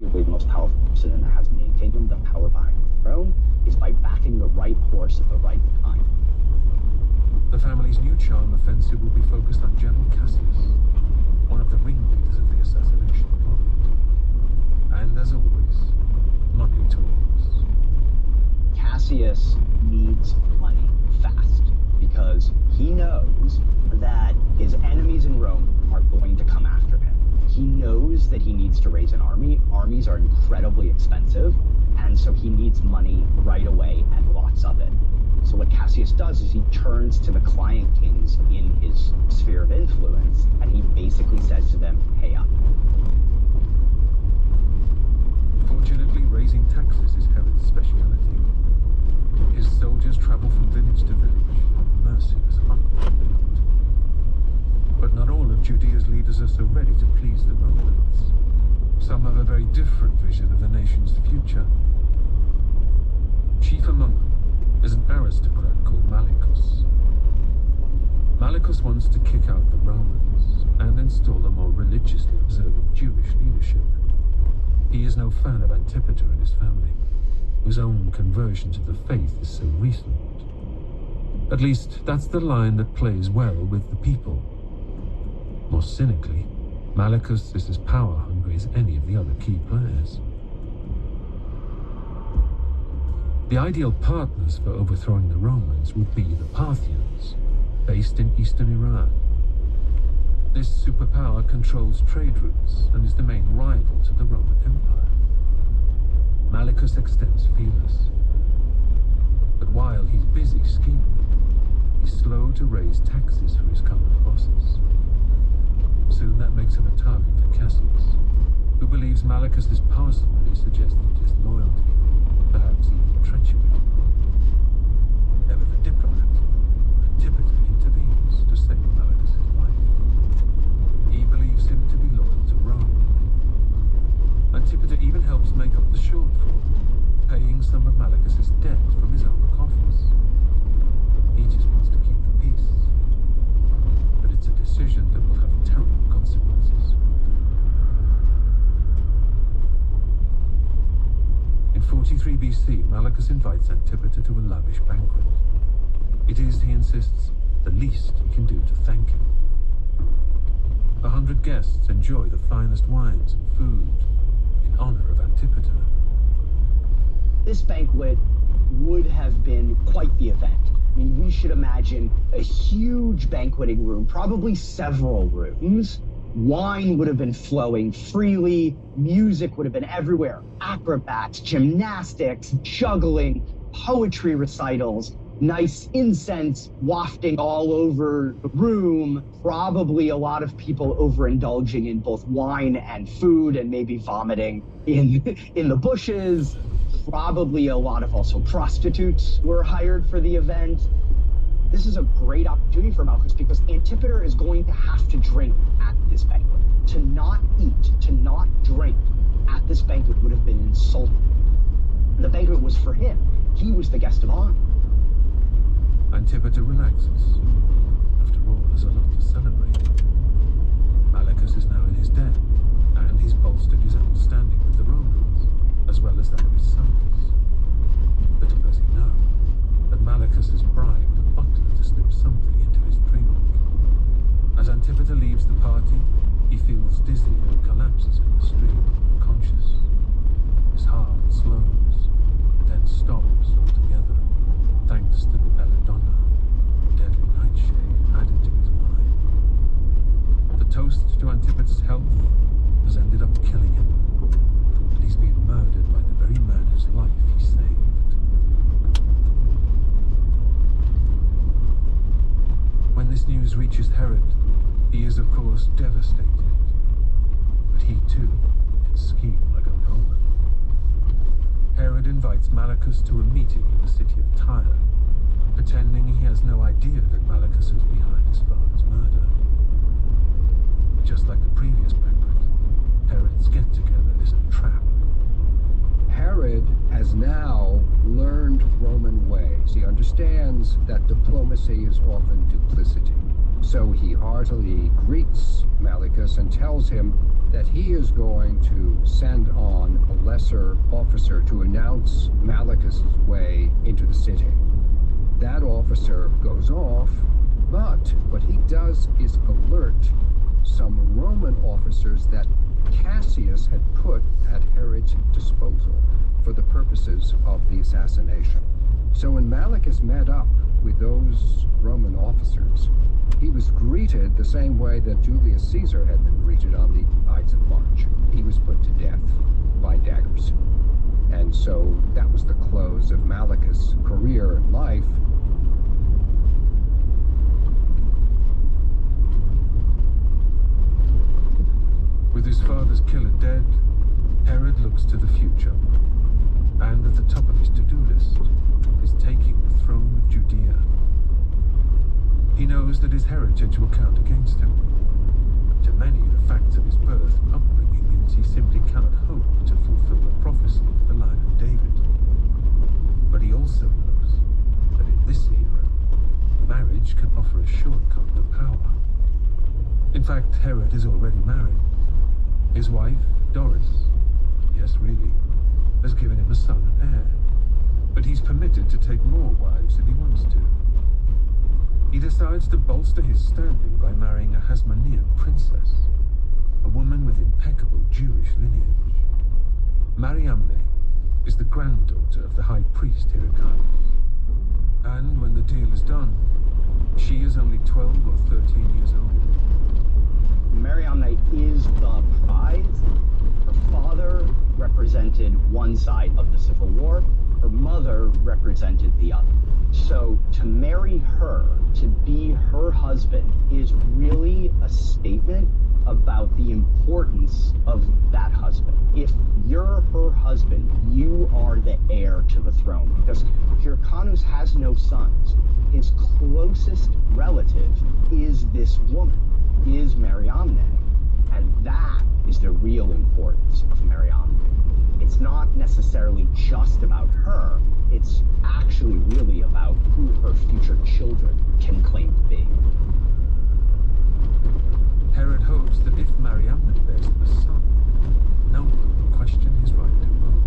arguably the most powerful person in the Hasmonean kingdom, the power behind the throne, is by backing the right horse at the right time. The family's new charm offensive will be focused on General Cassius, one of the ringleaders of the assassination plot. And as always, money talks. Cassius needs money fast because he knows that his enemies in Rome are going to come after him. He knows that he needs to raise an army. Armies are incredibly expensive, and so he needs money right away and lots of it. So what Cassius does is he turns to the client kings in his sphere of influence, and he basically says to them, pay up. Fortunately, raising taxes is Herod's speciality. His soldiers travel from village to village, merciless hunt. But not all of Judea's leaders are so ready to please the Romans. Some have a very different vision of the nation's future. Chief among them is an aristocrat called Malicus. Malicus wants to kick out the Romans and install a more religiously observant Jewish leadership. He is no fan of Antipater and his family, whose own conversion to the faith is so recent. At least, that's the line that plays well with the people. More cynically, Malicus is as power-hungry as any of the other key players. The ideal partners for overthrowing the Romans would be the Parthians, based in eastern Iran. This superpower controls trade routes and is the main rival to the Roman Empire. Malicus extends feelers. But while he's busy scheming, he's slow to raise taxes for his current bosses. Soon that makes him a target for Cassius, who believes Malicus's parsimony suggests disloyalty, perhaps even treachery. Ever the diplomat, Antipater intervenes to save Malicus's life. He believes him to be loyal to Rome. Antipater even helps make up the shortfall, paying some of Malicus's debt from his own coffers. He just wants to keep the peace. But it's a decision that will have terrible consequences. In 43 BC, Malicus invites Antipater to a lavish banquet. It is, he insists, the least he can do to thank him. 100 guests enjoy the finest wines and food in honor of Antipater. This banquet would have been quite the event. I mean, we should imagine a huge banqueting room, probably several rooms. Wine would have been flowing freely. Music would have been everywhere. Acrobats, gymnastics, juggling, poetry recitals, nice incense wafting all over the room. Probably a lot of people overindulging in both wine and food and maybe vomiting in the bushes. Probably a lot of also prostitutes were hired for the event. This is a great opportunity for Malicus because Antipater is going to have to drink at this banquet. To not eat, to not drink at this banquet would have been insulting. The banquet was for him. He was the guest of honor. Antipater relaxes. After all, there's a lot to celebrate. Malicus is now in his debt, and he's bolstered his own standing with the Romans, as well as that of his sons. Little does he know that Malicus has bribed a butler to slip something into his drink. As Antipater leaves the party, he feels dizzy and collapses in the street, unconscious. His heart slows, then stops altogether, thanks to the belladonna, deadly nightshade added to his mind. The toast to Antipater's health has ended up killing him, and he's been murdered by the very man whose life he saved. When this news reaches Herod, he is of course devastated, but he too can scheme like a Roman. Herod invites Malicus to a meeting in the city of Tyre, pretending he has no idea that Malicus was behind his father's murder. Just like the previous banquet, Herod's get-together is a trap. Herod has now learned Roman ways. He understands that diplomacy is often duplicity. So he heartily greets Malicus and tells him that he is going to send on lesser officer to announce Malicus's way into the city. That officer goes off, but what he does is alert some Roman officers that Cassius had put at Herod's disposal for the purposes of the assassination. So when Malicus met up with those Roman officers, he was greeted the same way that Julius Caesar had been greeted on the Ides of March. He was put to death by daggers. And so that was the close of Malicus' career and life. With his father's killer dead, Herod looks to the future. And at the top of his to-do list is taking the throne of Judea. He knows that his heritage will count against him. To many, the facts of his birth and upbringing means he simply cannot hope to fulfill the prophecy of the line of David. But he also knows that in this era, marriage can offer a shortcut to power. In fact, Herod is already married. His wife, Doris, yes really, has given him a son and heir. But he's permitted to take more wives if he wants to. He decides to bolster his standing by marrying a Hasmonean princess, a woman with impeccable Jewish lineage. Mariamne is the granddaughter of the high priest Hyrcanus. And when the deal is done, she is only 12 or 13 years old. Mariamne is the prize. Her father represented one side of the Civil War. Her mother represented the other. So to marry her, to be her husband, is really a statement about the importance of that husband. If you're her husband, you are the heir to the throne. Because Hyrcanus has no sons. His closest relative is this woman, is Mariamne. And that is the real importance of Mariamne. It's not necessarily just about her, it's actually really about who her future children can claim to be. Herod hopes that if Mariamne bears him a son, no one will question his right to rule.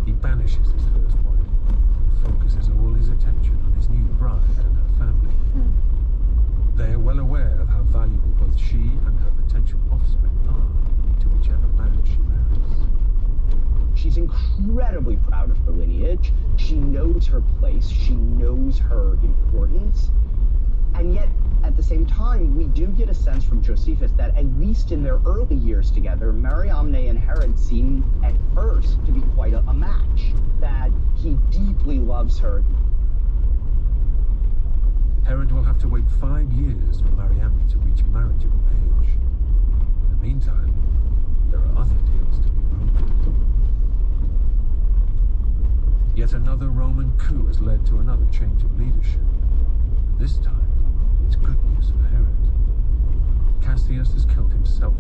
He banishes his first wife and focuses all his attention on his new bride and her family. They are well aware of how valuable both she and her potential offspring are to whichever man she marries. She's incredibly proud of her lineage. She knows her place. She knows her importance. And yet, at the same time, we do get a sense from Josephus that at least in their early years together, Mariamne and Herod seem at first to be quite a match. That he deeply loves her. Herod will have to wait 5 years for Mariamne to reach marriageable age. In the meantime, there are other deals to be brokered. Yet another Roman coup has led to another change of leadership. And this time, it's good news for Herod. Cassius has killed himself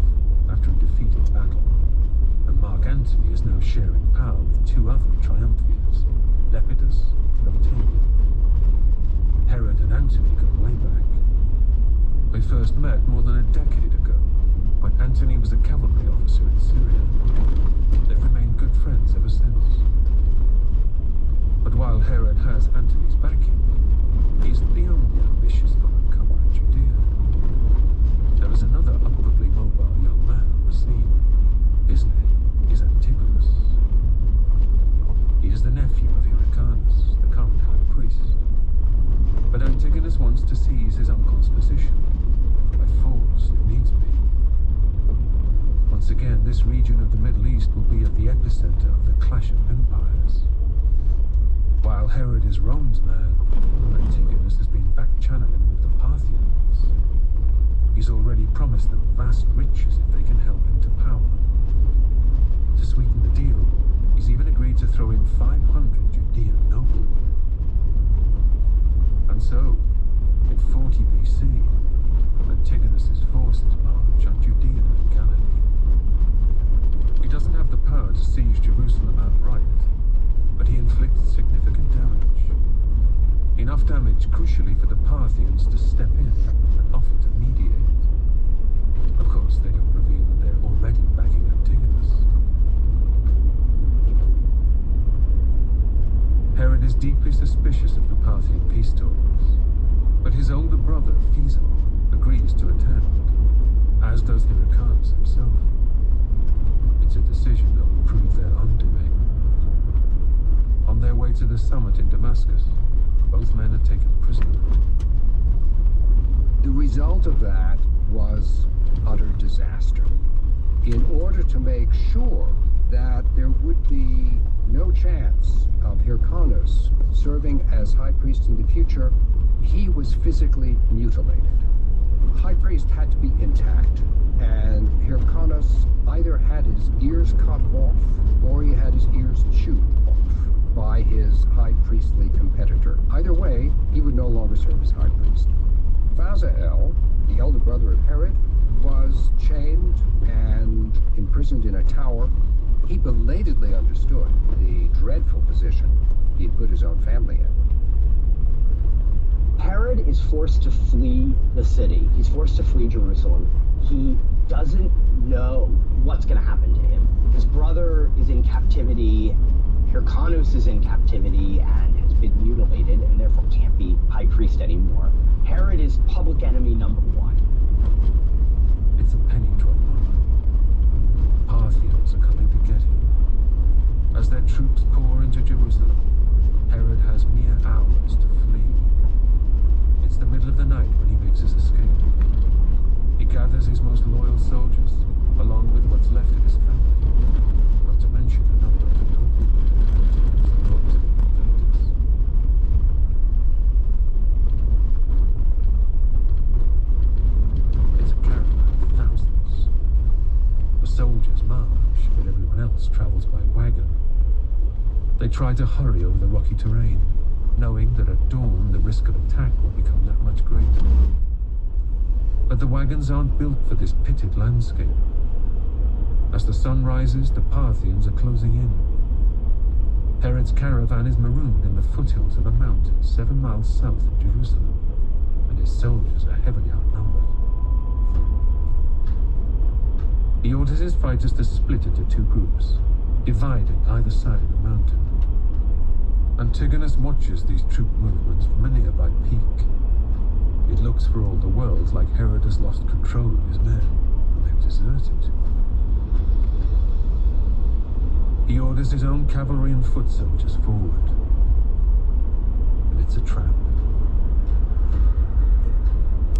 after a defeat in battle, and Mark Antony is now sharing power with two other triumvirs, Lepidus and Octavian. Herod and Antony go way back. They first met more than a decade ago, when Antony was a cavalry officer in Syria. They've remained good friends ever since. But while Herod has Antony's backing, he isn't the only ambitious up-and-comer in Judea. There is another upwardly mobile young man on the scene. His name is Antigonus. He is the nephew of Hyrcanus, the current high priest. But Antigonus wants to seize his uncle's position, by force if needs be. Once again, this region of the Middle East will be at the epicenter of the clash of empires. While Herod is Rome's man, Antigonus has been back-channeling with the Parthians. He's already promised them vast riches if they can help him to power. To sweeten the deal, he's even agreed to throw in 500 Judean noblemen. And so, in 40 BC, Antigonus's forces march on Judea and Galilee. He doesn't have the power to seize Jerusalem outright, but he inflicts significant damage. Enough damage, crucially, for the Parthians to step in and offer to mediate. Of course, they don't reveal that they're already backing Antigonus. deeply suspicious of the Parthian peace talks, but his older brother, Feasel, agrees to attend, as does Hyrcanus himself. It's a decision that will prove their undoing. On their way to the summit in Damascus, both men are taken prisoner. The result of that was utter disaster. In order to make sure that there would be no chance of Hyrcanus serving as high priest in the future, he was physically mutilated. The high priest had to be intact, and Hyrcanus either had his ears cut off or he had his ears chewed off by his high priestly competitor. Either way, he would no longer serve as high priest. Phasael, the elder brother of Herod, was chained and imprisoned in a tower. He belatedly understood the dreadful position he had put his own family in. Herod is forced to flee the city. He's forced to flee Jerusalem. He doesn't know what's going to happen to him. His brother is in captivity. Hyrcanus is in captivity and has been mutilated and therefore can't be high priest anymore. Herod is public enemy number one. It's a penny drop moment. Parthians are coming to get him. As their troops pour into Jerusalem, Herod has mere hours to flee. It's the middle of the night when he makes his escape. He gathers his most loyal soldiers, along with what's left of his family, not to mention a number of the noble relatives and invaders. It's a caravan of thousands. The soldiers march, but everyone else travels by wagon. They try to hurry over the rocky terrain, knowing that at dawn the risk of attack will become that much greater. But the wagons aren't built for this pitted landscape. As the sun rises, the Parthians are closing in. Herod's caravan is marooned in the foothills of a mountain 7 miles south of Jerusalem, and his soldiers are heavily outnumbered. He orders his fighters to split into 2 groups, dividing either side of the mountain. Antigonus watches these troop movements from a nearby peak. It looks for all the world like Herod has lost control of his men, and they've deserted. He orders his own cavalry and foot soldiers forward. But it's a trap.